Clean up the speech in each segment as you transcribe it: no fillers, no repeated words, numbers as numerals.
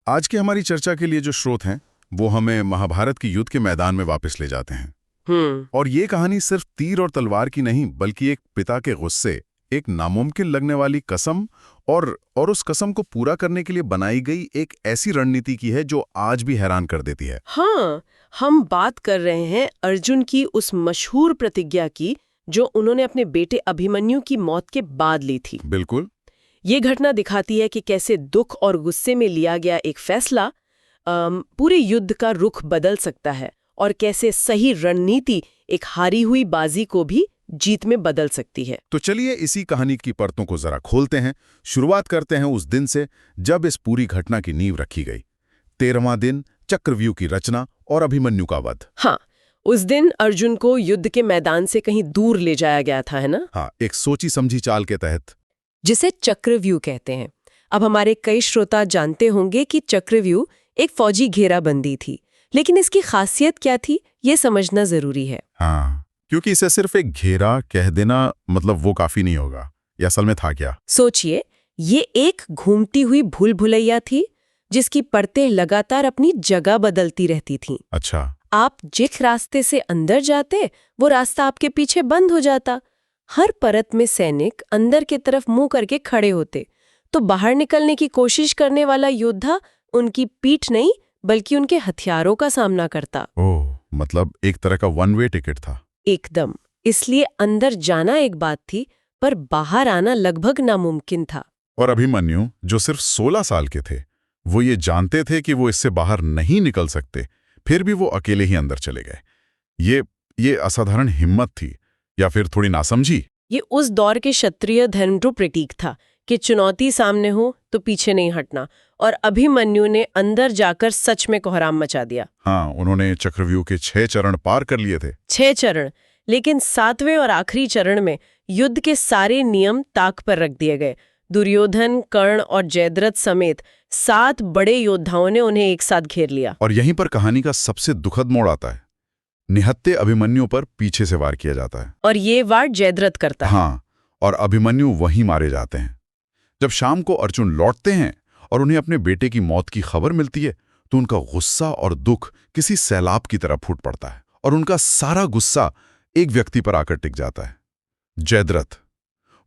आज की हमारी चर्चा के लिए जो स्रोत हैं वो हमें महाभारत की युद्ध के मैदान में वापस ले जाते हैं। और ये कहानी सिर्फ तीर और तलवार की नहीं, बल्कि एक पिता के गुस्से, एक नामुमकिन लगने वाली कसम और उस कसम को पूरा करने के लिए बनाई गई एक ऐसी रणनीति की है जो आज भी हैरान कर देती है। हाँ, हम बात कर रहे हैं अर्जुन की उस मशहूर प्रतिज्ञा की जो उन्होंने अपने बेटे अभिमन्यु की मौत के बाद ली थी। बिल्कुल। ये घटना दिखाती है कि कैसे दुख और गुस्से में लिया गया एक फैसला पूरे युद्ध का रुख बदल सकता है और कैसे सही रणनीति एक हारी हुई बाजी को भी जीत में बदल सकती है। तो चलिए इसी कहानी की परतों को जरा खोलते हैं। शुरुआत करते हैं उस दिन से जब इस पूरी घटना की नींव रखी गई। 13वां दिन, चक्रव्यूह की रचना और अभिमन्यु का वध। हाँ, उस दिन अर्जुन को युद्ध के मैदान से कहीं दूर ले जाया गया था, है ना? हाँ, एक सोची समझी चाल के तहत, जिसे चक्रव्यूह कहते हैं। अब हमारे कई श्रोता जानते होंगे कि चक्रव्यूह एक फौजी घेराबंदी थी, लेकिन इसकी खासियत क्या थी ये समझना जरूरी है। हाँ, क्योंकि इसे सिर्फ एक घेरा कह देना मतलब वो काफी नहीं होगा। ये असल में था क्या? सोचिए, ये एक घूमती हुई भूल भुलैया थी जिसकी परतें लगातार अपनी जगह बदलती रहती थीं। अच्छा। आप जिस रास्ते से अंदर जाते वो रास्ता आपके पीछे बंद हो जाता। हर परत में सैनिक अंदर की तरफ मुंह करके खड़े होते, तो बाहर निकलने की कोशिश करने वाला योद्धा उनकी पीठ नहीं बल्कि उनके हथियारों का सामना करता। ओह, मतलब एक तरह का वन वे टिकट था। एकदम। इसलिए अंदर जाना एक बात थी, पर बाहर आना लगभग नामुमकिन था। और अभिमन्यु, जो सिर्फ 16 साल के थे, वो ये जानते थे कि वो इससे बाहर नहीं निकल सकते, फिर भी वो अकेले ही अंदर चले गए। ये असाधारण हिम्मत थी या फिर थोड़ी नासमझी? ये उस दौर के क्षत्रिय धर्म का प्रतीक था कि चुनौती सामने हो तो पीछे नहीं हटना, और अभिमन्यु ने अंदर जाकर सच में कोहराम मचा दिया। हाँ, उन्होंने चक्रव्यूह के 6 चरण पार कर लिए थे। 6 चरण, लेकिन 7वें और आखिरी चरण में युद्ध के सारे नियम ताक पर रख दिए गए। दुर्योधन, कर्ण और जयद्रथ समेत 7 बड़े योद्धाओं ने उन्हें एक साथ घेर लिया। और यहीं पर कहानी का सबसे दुखद मोड़ आता है। निहत्थे अभिमन्यु पर पीछे से वार किया जाता है, और ये वार जयद्रथ करता है। हाँ, और अभिमन्यु वहीं मारे जाते हैं। जब शाम को अर्जुन लौटते हैं और उन्हें अपने बेटे की मौत की खबर मिलती है, तो उनका गुस्सा और दुख किसी सैलाब की तरह फूट पड़ता है, और उनका सारा गुस्सा एक व्यक्ति पर आकर टिक जाता है, जयद्रथ।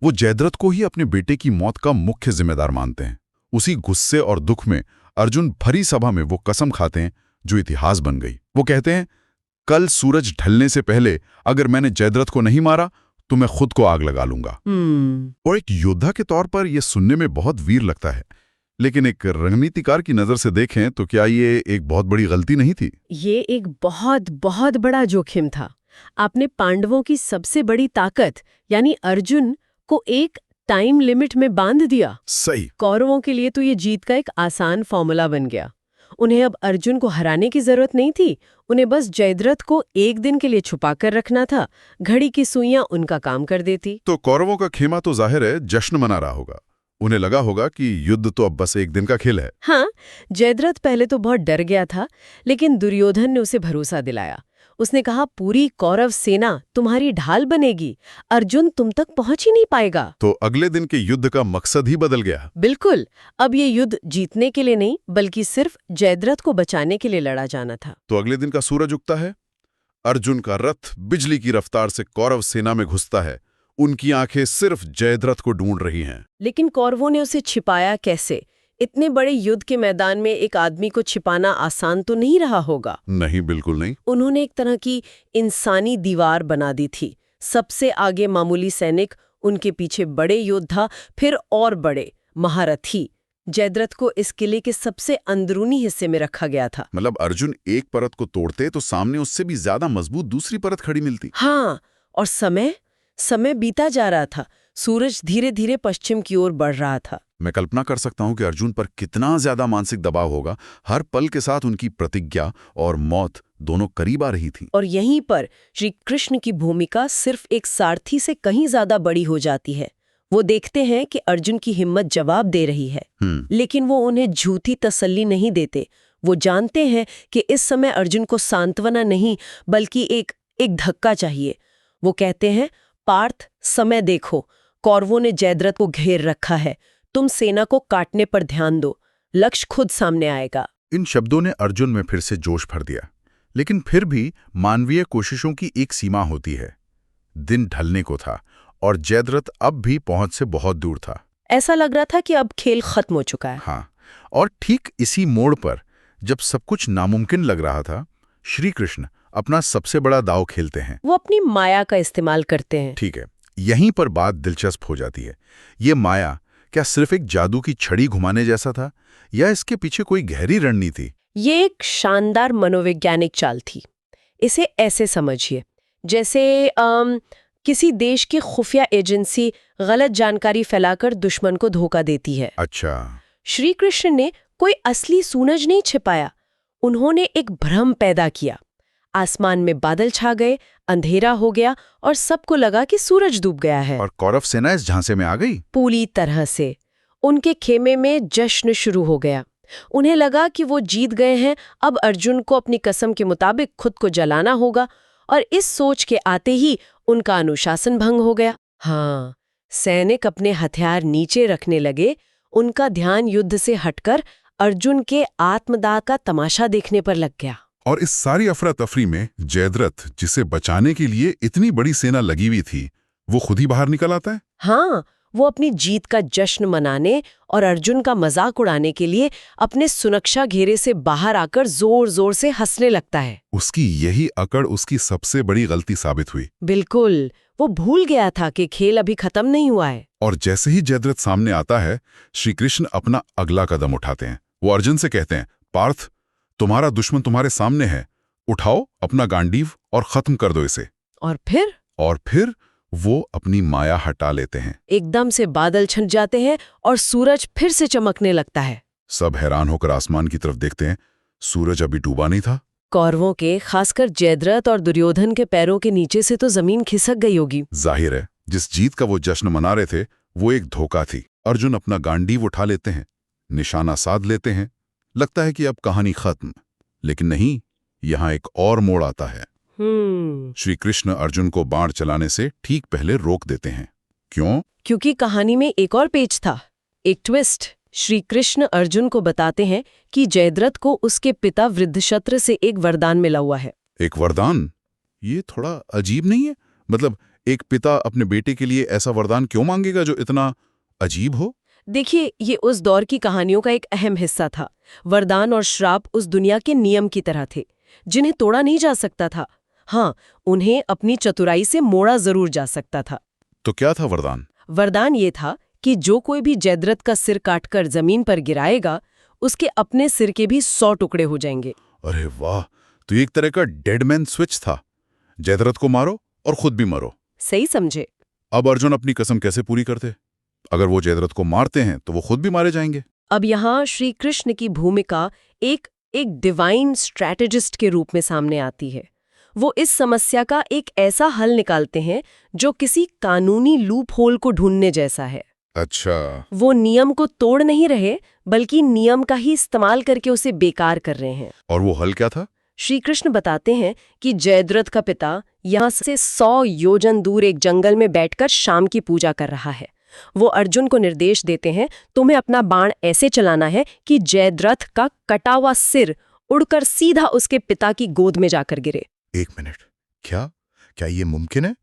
वो जयद्रथ को ही अपने बेटे की मौत का मुख्य जिम्मेदार मानते हैं। उसी गुस्से और दुख में अर्जुन भरी सभा में वो कसम खाते हैं जो इतिहास बन गई। वो कहते हैं, कल सूरज ढलने से पहले अगर मैंने जयद्रथ को नहीं मारा तो मैं खुद को आग लगा लूंगा। और एक योद्धा के तौर पर यह सुनने में बहुत वीर लगता है, लेकिन एक रणनीतिकार की नजर से देखें तो क्या ये एक बहुत बड़ी गलती नहीं थी? ये एक बहुत बहुत बड़ा जोखिम था। आपने पांडवों की सबसे बड़ी ताकत यानी अर्जुन को एक टाइम लिमिट में बांध दिया। सही। कौरवों के लिए तो ये जीत का एक आसान फॉर्मूला बन गया। उन्हें अब अर्जुन को हराने की जरूरत नहीं थी, उन्हें बस जयद्रथ को एक दिन के लिए छुपा कर रखना था। घड़ी की सुइयां उनका काम कर देती। तो कौरवों का खेमा तो जाहिर है जश्न मना रहा होगा। उन्हें लगा होगा कि युद्ध तो अब बस एक दिन का खेल है। हाँ, जयद्रथ पहले तो बहुत डर गया था, लेकिन दुर्योधन ने उसे भरोसा दिलाया। उसने कहा, पूरी कौरव सेना तुम्हारी ढाल बनेगी, अर्जुन तुम तक पहुंच ही नहीं पाएगा। तो अगले दिन के युद्ध का मकसद ही बदल गया। बिल्कुल। अब ये युद्ध जीतने के लिए नहीं बल्कि सिर्फ जयद्रथ को बचाने के लिए लड़ा जाना था। तो अगले दिन का सूरज उगता है, अर्जुन का रथ बिजली की रफ्तार से कौरव सेना में घुसता है। उनकी आंखें सिर्फ जयद्रथ को ढूंढ रही हैं। लेकिन कौरवों ने उसे छिपाया कैसे? इतने बड़े युद्ध के मैदान में एक आदमी को छिपाना आसान तो नहीं रहा होगा। नहीं, बिल्कुल नहीं। उन्होंने एक तरह की इंसानी दीवार बना दी थी। सबसे आगे मामूली सैनिक, उनके पीछे बड़े योद्धा, फिर और बड़े महारथी। जयद्रथ को इस किले के सबसे अंदरूनी हिस्से में रखा गया था। मतलब अर्जुन एक परत को तोड़ते तो सामने उससे भी ज्यादा मजबूत दूसरी परत खड़ी मिलती। हाँ, और समय बीता जा रहा था। सूरज धीरे धीरे पश्चिम की ओर बढ़ रहा था। मैं कल्पना कर सकता हूं कि अर्जुन पर कितना ज्यादा मानसिक दबाव होगा। हर पल के साथ उनकी प्रतिज्ञा और मौत दोनों करीब आ रही थी। और यहीं पर श्री कृष्ण की भूमिका सिर्फ एक सारथी से कहीं ज्यादा बड़ी हो जाती है। वो देखते हैं कि अर्जुन की हिम्मत जवाब दे रही है, लेकिन वो उन्हें झूठी तसल्ली नहीं देते। वो जानते हैं कि इस समय अर्जुन को सांत्वना नहीं बल्कि एक धक्का चाहिए। वो कहते हैं, पार्थ, समय देखो, कौरवों ने जयद्रथ को घेर रखा है, तुम सेना को काटने पर ध्यान दो। लक्ष्य खुद सामने आएगा। इन शब्दों ने अर्जुन में फिर से जोश भर दिया। लेकिन फिर भी मानवीय कोशिशों की एक सीमा होती है। दिन ढलने को था और जयद्रथ अब भी पहुंच से बहुत दूर था। ऐसा लग रहा था कि अब खेल खत्म हो चुका है। हाँ, और ठीक इसी मोड़ पर जब सब कुछ नामुमकिन लग रहा था, श्री कृष्ण अपना सबसे बड़ा दांव खेलते हैं। वो अपनी माया का इस्तेमाल करते हैं। ठीक है, यहीं पर बात दिलचस्प हो जाती है। ये माया क्या सिर्फ एक जादू की छड़ी घुमाने जैसा था, या इसके पीछे कोई गहरी रणनीति थी? ये एक शानदार मनोवैज्ञानिक चाल थी। इसे ऐसे समझिए जैसे किसी देश की खुफिया एजेंसी गलत जानकारी फैलाकर दुश्मन को धोखा देती है। अच्छा। श्री कृष्ण ने कोई असली सूरज नहीं छिपाया, उन्होंने एक भ्रम पैदा किया। आसमान में बादल छा गए, अंधेरा हो गया और सबको लगा कि सूरज डूब गया है। और कौरव सेना इस झांसे में आ गई पूरी तरह से। उनके खेमे में जश्न शुरू हो गया। उन्हें लगा कि वो जीत गए हैं, अब अर्जुन को अपनी कसम के मुताबिक खुद को जलाना होगा। और इस सोच के आते ही उनका अनुशासन भंग हो गया। हाँ, सैनिक अपने हथियार नीचे रखने लगे। उनका ध्यान युद्ध से हटकर अर्जुन के आत्मदाह का तमाशा देखने पर लग गया। और इस सारी अफरा तफरी में जयद्रथ, जिसे बचाने के लिए इतनी बड़ी सेना लगी हुई थी, वो खुद ही बाहर निकल आता है। हाँ, वो अपनी जीत का जश्न मनाने और अर्जुन का मजाक उड़ाने के लिए अपने सुरक्षा घेरे से बाहर आकर जोर जोर से हंसने लगता है। उसकी यही अकड़ उसकी सबसे बड़ी गलती साबित हुई। बिल्कुल, वो भूल गया था कि खेल अभी खत्म नहीं हुआ है। और जैसे ही जयद्रथ सामने आता है, श्री कृष्ण अपना अगला कदम उठाते हैं। वो अर्जुन से कहते हैं, पार्थ, तुम्हारा दुश्मन तुम्हारे सामने है, उठाओ अपना गांडीव और खत्म कर दो इसे। और फिर वो अपनी माया हटा लेते हैं। एकदम से बादल छंट जाते हैं और सूरज फिर से चमकने लगता है। सब हैरान होकर आसमान की तरफ देखते हैं। सूरज अभी डूबा नहीं था। कौरवों के, खासकर जयद्रथ और दुर्योधन के पैरों के नीचे से तो जमीन खिसक गई होगी। जाहिर है, जिस जीत का वो जश्न मना रहे थे, वो एक धोखा थी। अर्जुन अपना गांडीव उठा लेते हैं, निशाना साध लेते हैं। लगता है कि अब कहानी खत्म, लेकिन नहीं, यहाँ एक और मोड़ आता है। श्री कृष्ण अर्जुन को बाण चलाने से ठीक पहले रोक देते हैं। क्यों? क्योंकि कहानी में एक और पेच था, एक ट्विस्ट। श्री कृष्ण अर्जुन को बताते हैं कि जयद्रथ को उसके पिता वृद्धशत्र से एक वरदान मिला हुआ है। एक वरदान? ये थोड़ा अजीब नहीं है? मतलब एक पिता अपने बेटे के लिए ऐसा वरदान क्यों मांगेगा जो इतना अजीब हो? देखिए, ये उस दौर की कहानियों का एक अहम हिस्सा था। वरदान और श्राप उस दुनिया के नियम की तरह थे, जिन्हें तोड़ा नहीं जा सकता था। हाँ, उन्हें अपनी चतुराई से मोड़ा जरूर जा सकता था। तो क्या था वरदान? वरदान ये था कि जो कोई भी जयद्रथ का सिर काटकर जमीन पर गिराएगा, उसके अपने सिर के भी 100 टुकड़े हो जाएंगे। अरे वाह, तो एक तरह का डेड मैन स्विच था। जयद्रथ को मारो और खुद भी मरो। सही समझे। अब अर्जुन अपनी कसम कैसे पूरी करते? अगर वो जयद्रथ को मारते हैं तो वो खुद भी मारे जाएंगे। अब यहाँ श्री कृष्ण की भूमिका एक डिवाइन स्ट्रैटेजिस्ट के रूप में सामने आती है। वो इस समस्या का एक ऐसा हल निकालते हैं जो किसी कानूनी लूप होल को ढूंढने जैसा है। अच्छा। वो नियम को तोड़ नहीं रहे, बल्कि नियम का ही इस्तेमाल करके उसे बेकार कर रहे हैं। और वो हल क्या था? श्री कृष्ण बताते हैं कि जयद्रथ का पिता यहाँ से 100 योजन दूर एक जंगल में बैठकर शाम की पूजा कर रहा है। वो अर्जुन को निर्देश देते हैं, तुम्हें अपना बाण ऐसे चलाना है कि जयद्रथ का कटा हुआ सिर उड़कर सीधा उसके पिता की गोद में जाकर गिरे। एक मिनट, क्या ये मुमकिन है?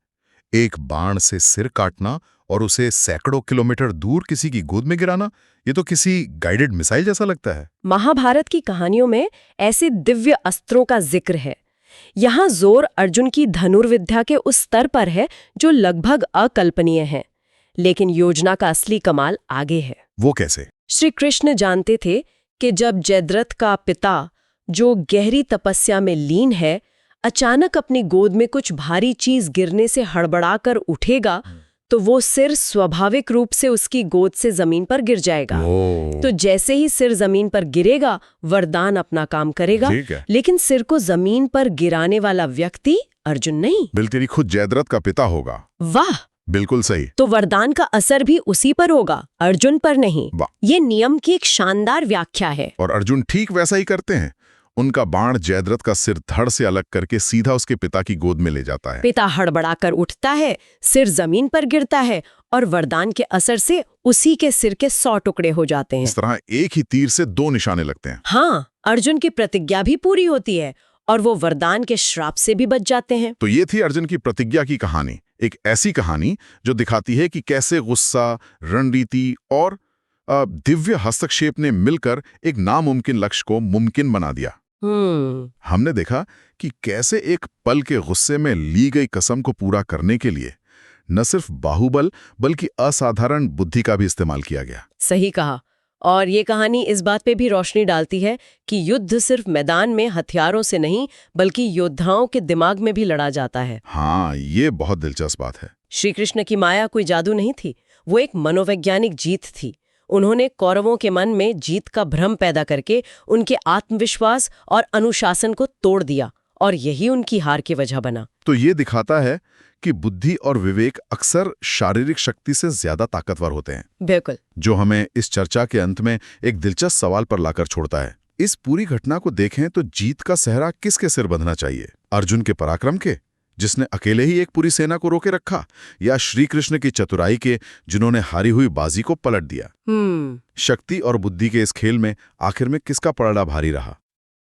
एक बाण से सिर काटना और उसे सैकड़ों किलोमीटर दूर किसी की गोद में गिराना? ये तो किसी गाइडेड मिसाइल जैसा लगता है। महाभारत की कहानियों में ऐसे दिव्य अस्त्रों का जिक्र है। यहाँ जोर अर्जुन की धनुर्विद्या के उस स्तर पर है जो लगभग अकल्पनीय है। लेकिन योजना का असली कमाल आगे है। वो कैसे? श्री कृष्ण जानते थे कि जब जयद्रथ का पिता, जो गहरी तपस्या में लीन है, अचानक अपनी गोद में कुछ भारी चीज गिरने से हड़बड़ाकर उठेगा, तो वो सिर स्वाभाविक रूप से उसकी गोद से जमीन पर गिर जाएगा। तो जैसे ही सिर जमीन पर गिरेगा, वरदान अपना काम करेगा। लेकिन सिर को जमीन पर गिराने वाला व्यक्ति अर्जुन नहीं, बल्कि खुद जयद्रथ का पिता होगा। वाह, बिल्कुल सही। तो वरदान का असर भी उसी पर होगा, अर्जुन पर नहीं। ये नियम की एक शानदार व्याख्या है। और अर्जुन ठीक वैसा ही करते हैं। उनका बाण जयद्रथ का सिर धड़ से अलग करके सीधा उसके पिता की गोद में ले जाता है। पिता हड़बड़ाकर उठता है, सिर जमीन पर गिरता है और वरदान के असर से उसी के सिर के 100 टुकड़े हो जाते हैं। इस तरह एक ही तीर से 2 निशाने लगते हैं। हाँ, अर्जुन की प्रतिज्ञा भी पूरी होती है और वो वरदान के श्राप से भी बच जाते हैं। तो ये थी अर्जुन की प्रतिज्ञा की कहानी, एक ऐसी कहानी जो दिखाती है कि कैसे गुस्सा, रणनीति और दिव्य हस्तक्षेप ने मिलकर एक नामुमकिन लक्ष्य को मुमकिन बना दिया। हमने देखा कि कैसे एक पल के गुस्से में ली गई कसम को पूरा करने के लिए न सिर्फ बाहुबल बल्कि असाधारण बुद्धि का भी इस्तेमाल किया गया। सही कहा। और ये कहानी इस बात पे भी रोशनी डालती है कि युद्ध सिर्फ मैदान में हथियारों से नहीं बल्कि योद्धाओं के दिमाग में भी लड़ा जाता है। हाँ, ये बहुत दिलचस्प बात है। श्री कृष्ण की माया कोई जादू नहीं थी, वो एक मनोवैज्ञानिक जीत थी। उन्होंने कौरवों के मन में जीत का भ्रम पैदा करके उनके आत्मविश्वास और अनुशासन को तोड़ दिया और यही उनकी हार की वजह बना। तो ये दिखाता है कि बुद्धि और विवेक अक्सर शारीरिक शक्ति से ज्यादा ताकतवर होते हैं। बिल्कुल। जो हमें इस चर्चा के अंत में एक दिलचस्प सवाल पर लाकर छोड़ता है। इस पूरी घटना को देखें तो जीत का सेहरा किसके सिर बंधना चाहिए? अर्जुन के पराक्रम के, जिसने अकेले ही एक पूरी सेना को रोके रखा, या श्री कृष्ण की चतुराई के, जिन्होंने हारी हुई बाजी को पलट दिया? शक्ति और बुद्धि के इस खेल में आखिर में किसका पलड़ा भारी रहा?